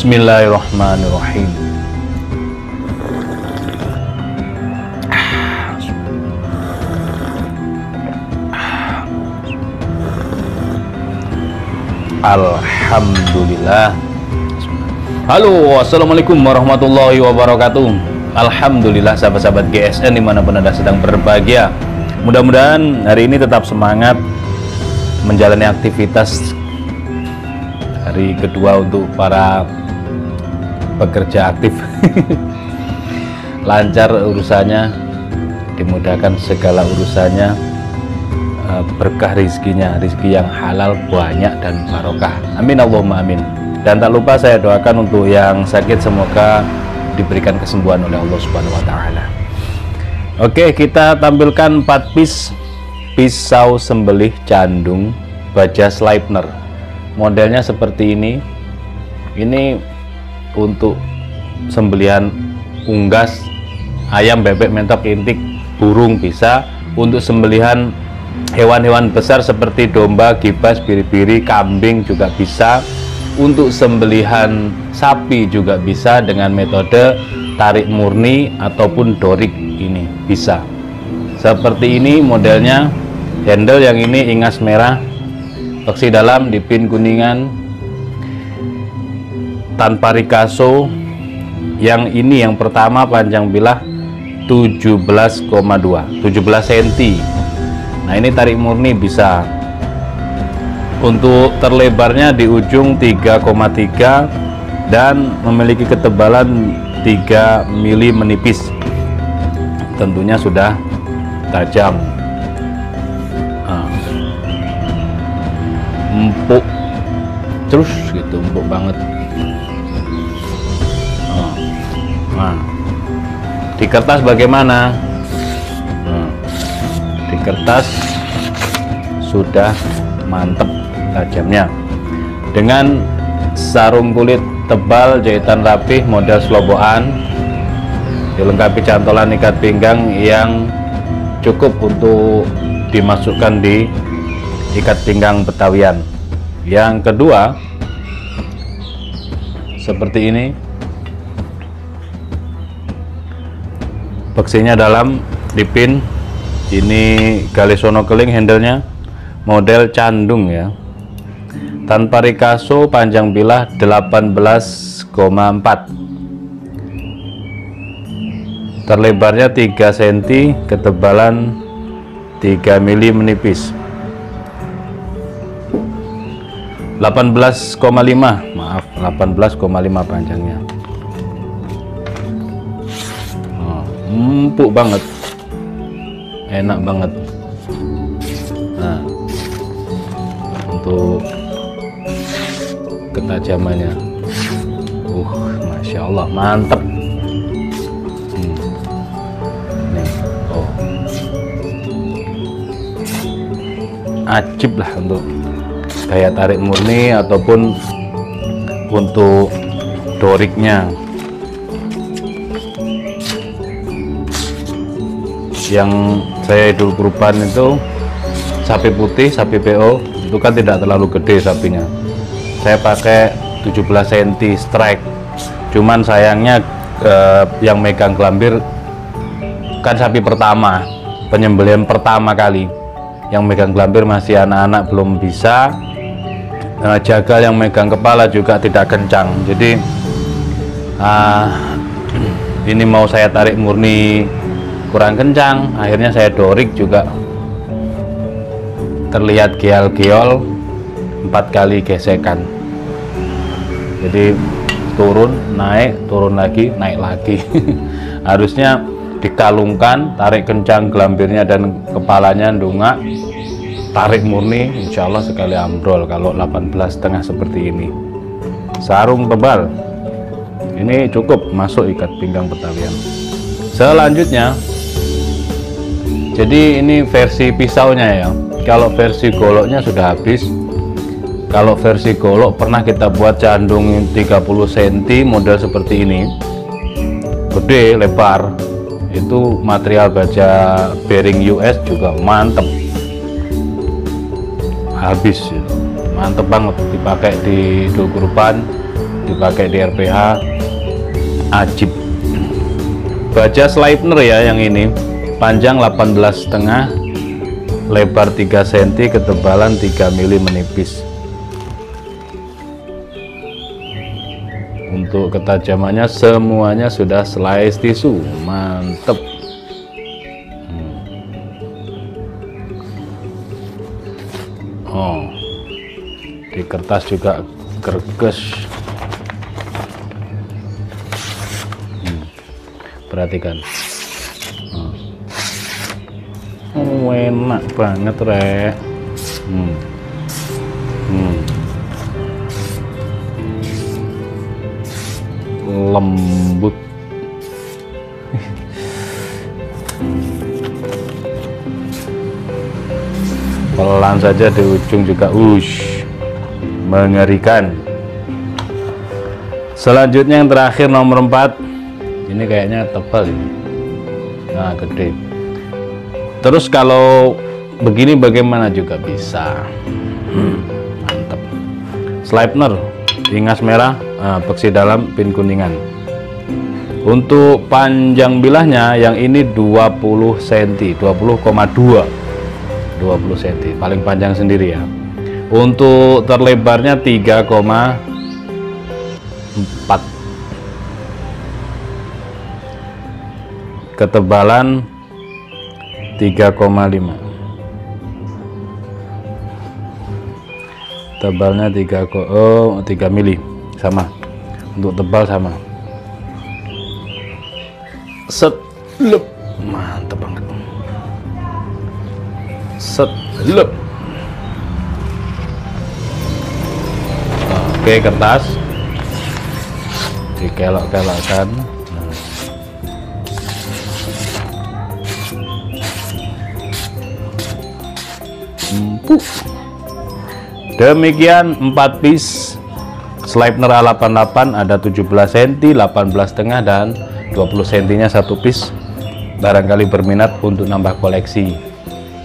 Bismillahirrahmanirrahim. Alhamdulillah. Halo, assalamualaikum warahmatullahi wabarakatuh. Alhamdulillah sahabat-sahabat GSN dimanapun Anda sedang berbahagia. Mudah-mudahan hari ini tetap semangat menjalani aktivitas hari kedua untuk para pekerja aktif. Lancar urusannya, dimudahkan segala urusannya, berkah rizkinya, rizki yang halal banyak dan barokah. Amin Allahumma amin. Dan tak lupa saya doakan untuk yang sakit semoga diberikan kesembuhan oleh Allah Subhanahu wa taala. Oke, kita tampilkan 4 piece pisau sembelih candung baja Sleipner. Modelnya seperti ini. Ini untuk sembelihan unggas, ayam, bebek, mentok, intik, burung bisa. Untuk sembelihan hewan-hewan besar seperti domba, gibas, biri-biri, kambing juga bisa. Untuk sembelihan sapi juga bisa dengan metode tarik murni ataupun dorik, ini bisa. Seperti ini modelnya. Handle yang ini ingas merah, toksi dalam, dipin kuningan, tanpa rikaso. Yang ini yang pertama panjang bilah 17,2 17 cm. Nah ini tarik murni bisa. Untuk terlebarnya di ujung 3,3 dan memiliki ketebalan 3 mili menipis. Tentunya sudah tajam. Empuk terus gitu, empuk banget. Nah, di kertas bagaimana? Di kertas sudah mantep tajamnya. Dengan sarung kulit tebal jahitan rapih model selobokan, dilengkapi cantolan ikat pinggang yang cukup untuk dimasukkan di ikat pinggang Betawian. Yang kedua seperti ini, beksinya dalam, dipin. Ini galisono keling, handlenya model candung ya, tanpa rikaso, panjang bilah 18,4, terlebarnya 3 cm, ketebalan 3 mili menipis. 18,5, maaf, 18,5 panjangnya. Empuk banget, enak banget. Nah, untuk ketajamannya, Masya Allah, mantep. Nih, ajib lah untuk daya tarik murni ataupun untuk doriknya. Yang saya idul kurban itu sapi putih, sapi PO, itu kan tidak terlalu gede sapinya. Saya pakai 17 cm strike. Cuman sayangnya yang megang gelambir kan sapi pertama, penyembelihan pertama kali. Yang megang gelambir masih anak-anak, belum bisa. Jagal yang megang kepala juga tidak kencang. Jadi ini mau saya tarik murni kurang kencang, akhirnya saya dorik juga terlihat geol-geol 4 kali gesekan. Jadi turun, naik, turun lagi, naik lagi. Harusnya dikalungkan, tarik kencang gelambirnya dan kepalanya ndungak, tarik murni, insya Allah sekali ambrol. Kalau 18,5 seperti ini, sarung tebal, ini cukup masuk ikat pinggang Betawian. Selanjutnya, jadi ini versi pisaunya ya. Kalau versi goloknya sudah habis. Kalau versi golok pernah kita buat candung 30 cm model seperti ini, gede, lebar. Itu material baja bearing US juga mantep, habis, mantep banget dipakai di idul kurban. dipakai di RPH ajib. Baja Sleipner ya yang ini, panjang 18,5, lebar 3 cm, ketebalan 3 mm menipis. Untuk ketajamannya semuanya sudah slice tisu, mantep. Oh, di kertas juga gerges. Perhatikan. Oh, enak banget rek. Lembut. Pelan saja di ujung juga mengerikan. Selanjutnya yang terakhir nomor 4, ini kayaknya tebal ini. Nah, gede. Terus kalau begini bagaimana juga bisa. Mantap. Sleipner, ingas merah, beksi dalam, pin kuningan. Untuk panjang bilahnya yang ini 20 cm, 20,2, 20 cm, paling panjang sendiri ya. Untuk terlebarnya 3,4, ketebalan 3,5, tebalnya 3 mili, sama. Untuk tebal sama. Set, lep, mantap banget. Set, lep. Oke, kertas dikelok-kelokkan. Demikian 4 piece Sleipner A88, ada 17 cm, 18,5 dan 20 cm nya 1 piece. Barangkali berminat untuk nambah koleksi.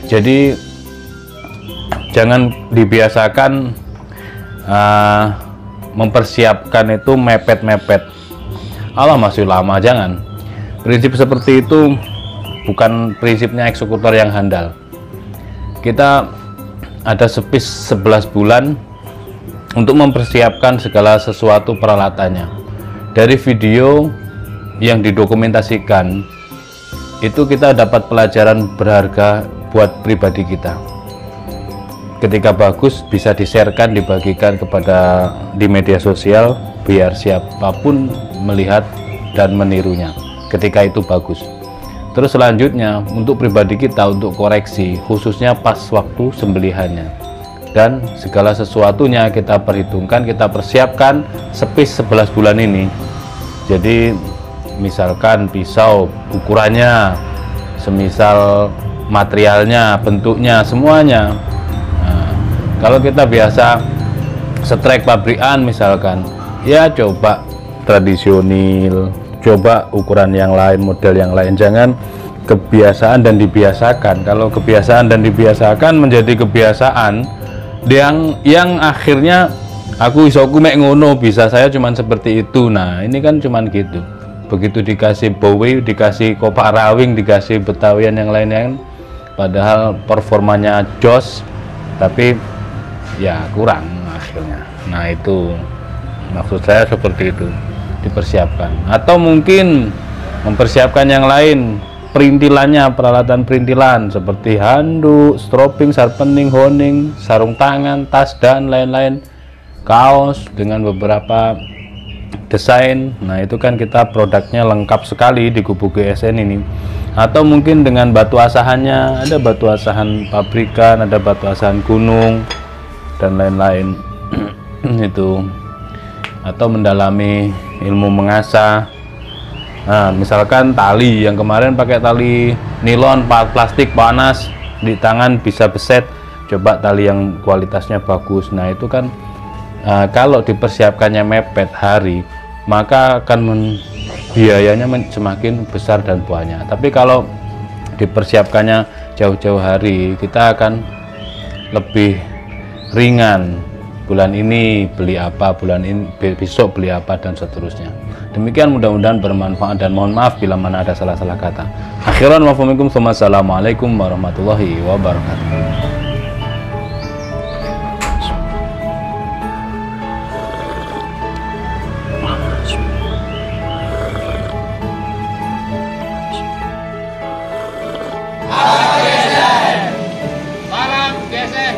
Jadi jangan dibiasakan mempersiapkan itu mepet-mepet. Allah masih lama, jangan. Prinsip seperti itu bukan prinsipnya eksekutor yang handal. Kita ada spes 11 bulan untuk mempersiapkan segala sesuatu peralatannya. Dari video yang didokumentasikan itu kita dapat pelajaran berharga buat pribadi kita. Ketika bagus bisa di-sharekan, dibagikan kepada di media sosial biar siapapun melihat dan menirunya ketika itu bagus. Terus selanjutnya untuk pribadi kita, untuk koreksi khususnya pas waktu sembelihannya, dan segala sesuatunya kita perhitungkan, kita persiapkan spes 11 bulan ini. Jadi misalkan pisau ukurannya, semisal materialnya, bentuknya, semuanya. Nah, kalau kita biasa setrek pabrikan misalkan, ya coba tradisional, coba ukuran yang lain, model yang lain. Jangan kebiasaan dan dibiasakan. Kalau kebiasaan dan dibiasakan menjadi kebiasaan yang akhirnya aku isoku mek ngono, bisa saya cuman seperti itu. Nah, ini kan cuman gitu. Begitu dikasih Bowie, dikasih Kopak Rawing, dikasih Betawian yang lainnya, padahal performanya jos, tapi ya kurang akhirnya. Nah, itu maksud saya seperti itu, dipersiapkan. Atau mungkin mempersiapkan yang lain, perintilannya, peralatan perintilan seperti handuk, stropping, sharpening, honing, sarung tangan, tas dan lain-lain, kaos dengan beberapa desain. Nah, itu kan kita produknya lengkap sekali di Gubuk GSN ini. Atau mungkin dengan batu asahannya, ada batu asahan pabrikan, ada batu asahan gunung dan lain-lain. Itu. Atau mendalami ilmu mengasah. Nah, misalkan tali yang kemarin pakai tali nilon, plastik panas, di tangan bisa beset, coba tali yang kualitasnya bagus. Nah, itu kan kalau dipersiapkannya mepet hari, maka akan biayanya semakin besar dan banyak. Tapi kalau dipersiapkannya jauh-jauh hari, kita akan lebih ringan bulan ini beli apa, bulan ini besok beli apa, dan seterusnya. Demikian, mudah-mudahan bermanfaat, dan mohon maaf bila mana ada salah-salah kata. Akhiran wa faminkum, assalamualaikum warahmatullahi wabarakatuh. Salam gesek.